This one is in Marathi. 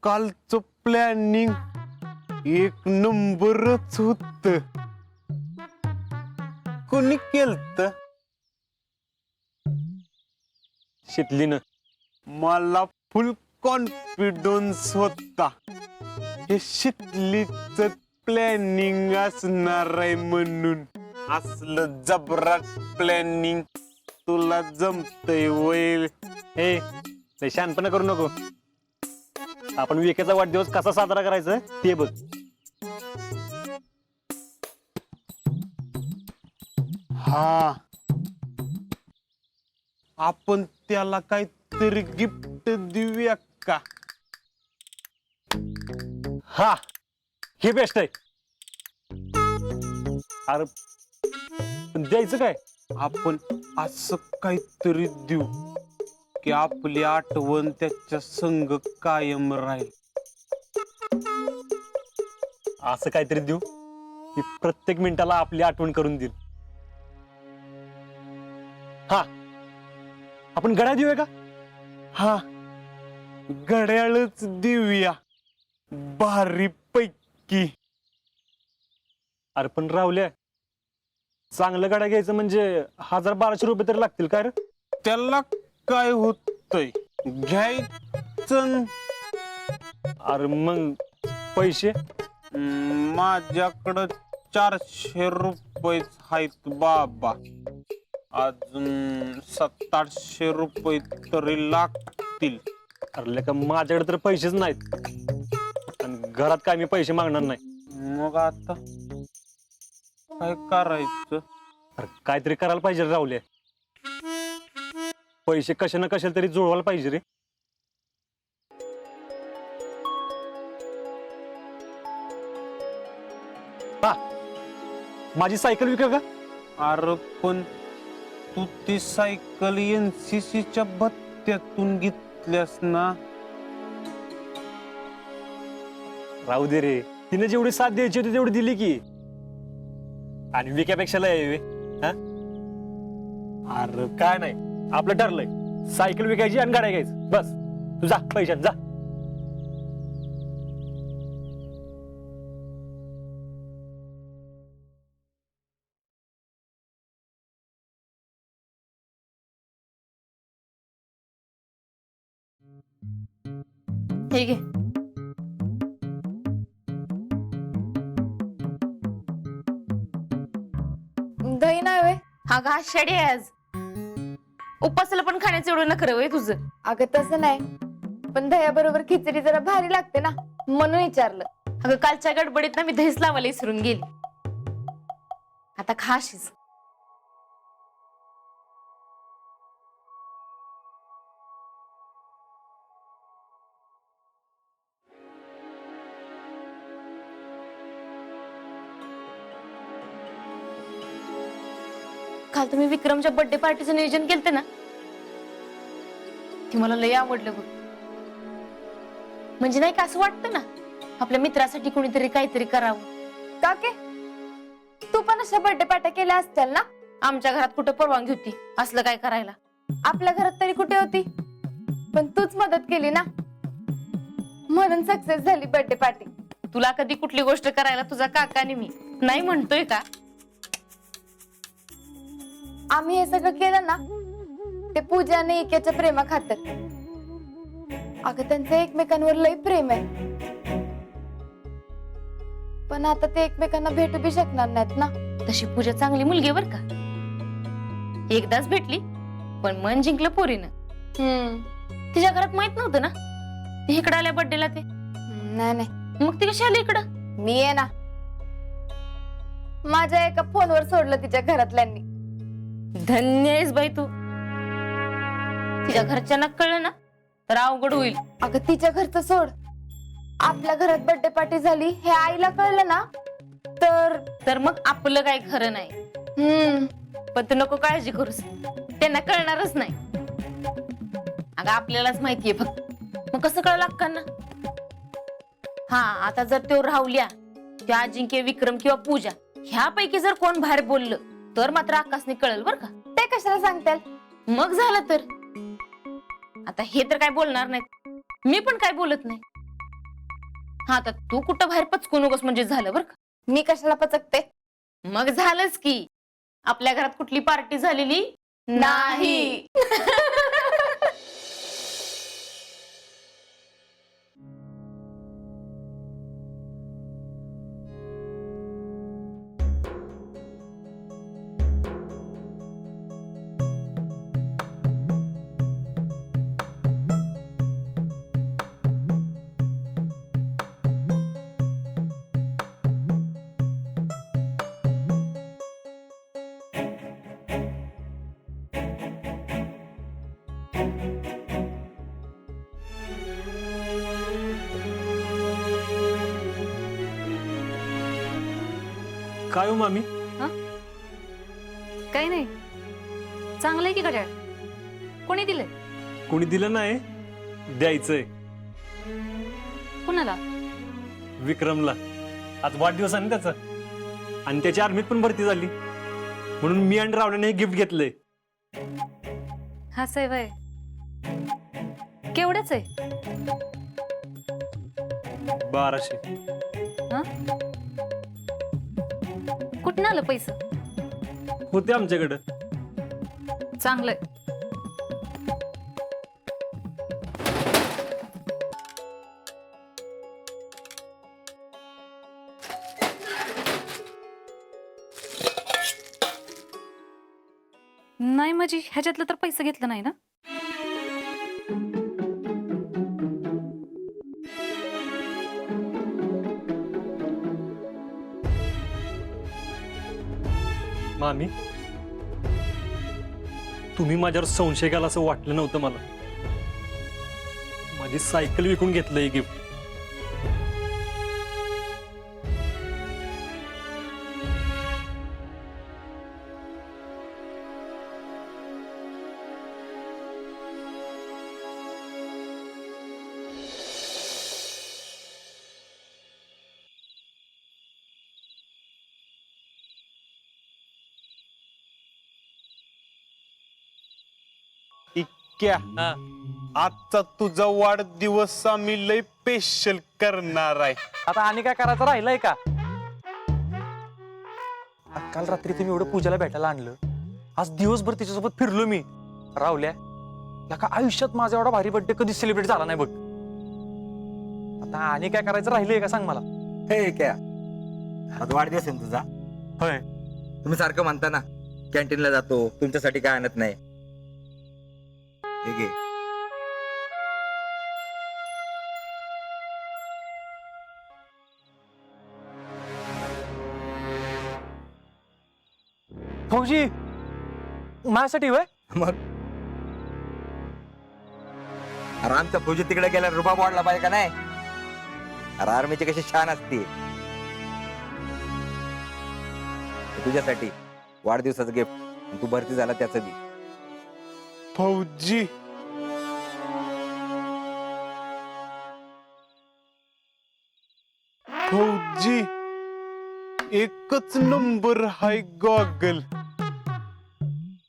कालचं प्लॅनिंग एक नंबरच होत. कोणी केलत? शितलीनं. मला फुल कॉन्फिडन्स होता हे शितलीच प्लॅनिंग असणार आहे म्हणून. असलं जबराट प्लॅनिंग तुला जमतय वय? हे लय शहाणपणा करू नको. आपण विकेचा वाढदिवस कसा साजरा करायचा ते बघ. हा, आपण त्याला काहीतरी गिफ्ट देऊया का? हा, हे बेस्ट आहे. अरे पण द्यायचं काय? आपण असं काहीतरी देऊ की आपली आठवण त्याच्या संग कायम राहील. असं काहीतरी देऊ की प्रत्येक मिनिटाला आपली आठवण करून देईल. हा, आपण गड्या देऊया का? हा, घड्याळच देऊया भारी पैकी. अरे पण राहुल्या, चांगलं गाड्या घ्यायचं म्हणजे 1000-1200 रुपये तरी लागतील काय रे? त्याला काय होतंय, घ्यायचं. अरे मग पैसे? माझ्याकडं 400 रुपये आहेत बाबा. अजून 700-800 रुपये तरी लागतील. अरे का माझ्याकडे तर पैसेच नाहीत आणि घरात काय मी पैसे मागणार नाही. मग आता काय करायचं? अरे काहीतरी करायला पाहिजे रे राहुल्या. पैसे कशा ना कशाला तरी जुळवायला पाहिजे रे. हा, माझी सायकल विका का? अरे पण तू ती सायकल NCCच्या भत्त्यातून घेतल्यास ना? राहू दे रे, तिने जेवढी साथ द्यायची होती तेवढी दिली की. आणि विक्यापेक्षा लय आहे. हा, अरे काय नाही, आपलं ठरलंय सायकल विकायची आणि गाड्या घ्यायचं बस. तू जा पैशात जा. ठीक आहे. दही नाही होय? हा घा आषाढी आहे आज. उपासाला पण खाण्याचं एवढं नखरं होय तुझं. अगं तसं नाही, पण दह्याबरोबर खिचडी जरा भारी लागते ना, म्हणून विचारलं. अगं कालच्या गडबडीत ना मी दहीच लावायला विसरून गेली. आता खाशीच. काल तुम्ही विक्रमच्या बर्थडे पार्टीचं नियोजन केलते ना, ती मला लय आवडलं बघ. म्हणजे नाही का असं वाटतं ना आपल्या मित्रासाठी कोणीतरी काहीतरी करावं. का के तू पण अशा बर्थडे पार्ट्या केल्या असतील ना? आमच्या घरात कुठं परवानगी होती असलं काय करायला? आपल्या घरात तरी कुठे होती, पण तूच मदत केली ना, म्हणून सक्सेस झाली बर्थडे पार्टी. तुला कधी कुठली गोष्ट करायला तुझा काका आणि मी नाही म्हणतोय का? आम्ही हे सगळं केलं ना ते पूजा आणि इक्याच्या प्रेमा खातर. अगं त्यांचं एकमेकांवर लय प्रेम आहे, पण आता ते एकमेकांना भेटू बी शकणार नाहीत ना. तशी पूजा चांगली मुलगी बर का. एकदाच भेटली पण मन जिंकलं पोरीनं. तिच्या घरात माहित नव्हतं ना ती इकडे आल्या बर्थडेला ते? नाही नाही, मग ती कशी आली इकडं? मी आहे ना, माझ्या एका फोनवर सोडलं तिच्या घरातल्यांनी. धन्य आहेस बाई तू. तिच्या घरच्यांना कळलं ना तर अवघड होईल. अगं तिच्या घरचं सोड, आपल्या घरात बर्थडे पार्टी झाली हे आईला कळलं ना तर मग आपलं काही खरं नाही. पण तू नको काळजी करूस, त्यांना कळणारच नाही. अगं आपल्यालाच माहितीये फक्त, मग कसं कळलं अक्कांना? हा, आता जर तो राहुल्या, त्या अजिंक्य, विक्रम किंवा पूजा ह्यापैकी जर कोण बाहेर बोललं तर मात्र आकाशने कळलं बर का. ते कशाला सांगताल? मग झालं तर. आता हे तर काय बोलणार नाहीत, मी पण काय बोलत नाही. हा तर तू कुठं बाहेर पचकू नकोस म्हणजे झालं बरं का. मी कशाला पचकते? मग झालंच की आपल्या घरात कुठली पार्टी झालेली नाही. काय हो मामी? काही नाही, चांगलंय की घड्याळ. कोणी दिलंय? कोणी दिलं नाही, द्यायचंय. कुणाला? विक्रमला. आज वाढदिवस आहे ना त्याचा, आणि त्याची आर्मीत पण भरती झाली, म्हणून मी आणि रावल्याने हे गिफ्ट घेतलंय. हा साहेब आहे. केवढंच आहे? 1200. कुठनं आलं पैसे? होते आमच्याकडं. चांगलंय. नाही म्हणजे ह्याच्यातलं तर पैसे घेतलं नाही ना? मामी, तुम्ही माझ्यावर संशय घाला असं वाटलं नव्हतं मला. माझी सायकल विकून घेतलं हे गिफ्ट. इक्क्या, आजचा तुझा वाढदिवस आम्ही लय स्पेशल करणार आहे. आता आणि काय करायचं राहिलंय का? काल रात्री तुम्ही एवढं पूजाला भेटायला आणलं, आज दिवसभर तिच्यासोबत फिरलो मी. रावल्या, का आयुष्यात माझा एवढा भारी बर्थडे कधी सेलिब्रेट झाला नाही बघ. आता आणि काय करायचं राहिलंय का सांग मला? हे क्या आज वाढदिवस आहे ना तुझा? होय. तुम्ही सारखं म्हणता ना कॅन्टीनला जातो, तुमच्यासाठी काय आणत नाही. हे घे. फौजी, माझ्यासाठी होय? मग अरे आमचा फौजी तिकडे गेला, रुबाब वाढला पाहिजे का नाही? अरे आर्मीची कशी छान असते. तुझ्यासाठी वाढदिवसाचं गिफ्ट, तू भरती झाला त्याचं बी. फौजी, फौजी, एकच नंबर हाय गॉगल.